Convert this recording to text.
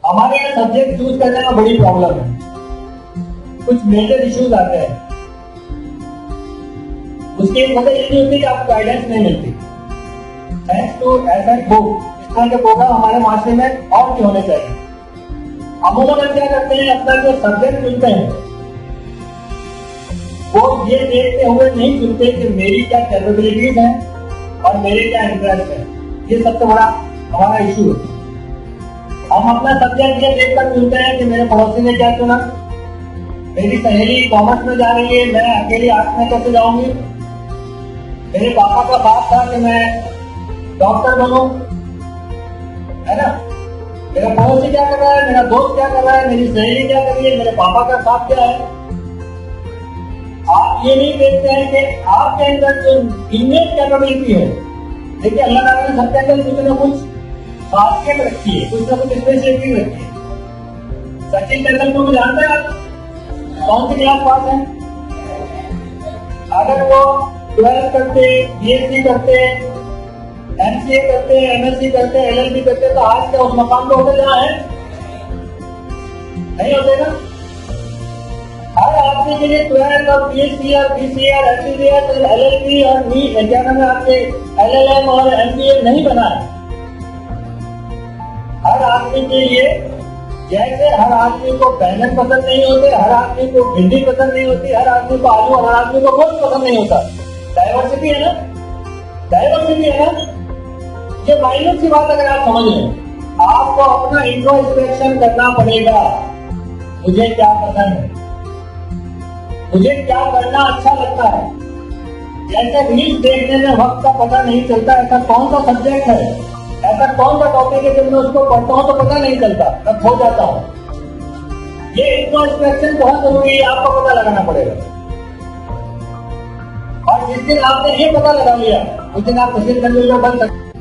हमारे यहाँ subject choose करने में बड़ी प्रॉब्लम है। कुछ मेजर इश्यूज आते हैं, उसकी एक वजह ये होती है कि आपको गाइडेंस नहीं मिलती। थैंक्स टू एसेट बुक, इस तरह के प्रोग्राम हमारे माशरे में और भी होने चाहिए। अमूमन क्या करते हैं, अपना जो सब्जेक्ट चुनते हैं वो ये देखते हुए नहीं चुनते कि मेरी क्या कैपेबिलिटीज है और मेरे क्या इंटरेस्ट है। ये सबसे बड़ा हमारा इशू है। हम अपना सब्जेक्ट ये देखकर चुनते हैं कि मेरे पड़ोसी ने क्या चुना, मेरी सहेली कॉमर्स में जा रही है, मैं अकेली आर्ट्स में कैसे जाऊंगी, मेरे पापा का बात था कि मैं डॉक्टर बनूं, है ना, मेरा पड़ोसी क्या कर रहा है, मेरा दोस्त क्या कर रहा है, मेरी सहेली क्या कर रही है, मेरे पापा का साथ क्या है। आप ये नहीं देखते हैं कि आपके अंदर जो इमेज कैपेबिलिटी है, देखिए अल्लाह ताला ने सबके अंदर कुछ ना कुछ खासियत रखी है, कुछ ना कुछ स्पेशलिटी रखी है। सचिन तेंदुलकर को जानते हैं आप, कौन सी क्लास पास है? अगर वो 12 करते, बीएससी करते, एमसीए करते, एमएससी करते, एलएलबी करते, तो आज क्या उस मकाम पे होते जहां है? नहीं होते ना। हर आदमी के लिए 12 और बीएससी और बीसीए और एमसीए और एलएलबी और नीट क्या नाम है आपके एलएलएम और एमबीए नहीं बना है। हर आदमी के लिए, जैसे हर आदमी को बैंगन पसंद नहीं होते, हर आदमी को भिंडी पसंद नहीं होती, हर आदमी को आलू, हर आदमी को गोश्त पसंद नहीं होता। डाइवर्सिटी है ना, डाइवर्सिटी है ना। ये माइनस की बात अगर आप समझ लें, आपको अपना इंट्रोस्पेक्शन करना पड़ेगा। मुझे क्या पसंद है, मुझे क्या करना अच्छा लगता है। जैसे रील्स देखने में वक्त का पता नहीं चलता, ऐसा कौन सा सब्जेक्ट है, ऐसा कौन सा टॉपिक है जब मैं उसको पढ़ता हूं तो पता नहीं चलता, मैं खो जाता हूं। ये इंट्रोस्पेक्शन बहुत जरूरी है, आपको पता लगाना पड़ेगा। और जिस दिन आपने ये पता लगा लिया, उस दिन आप सचिन तेंदुलकर बन सकते।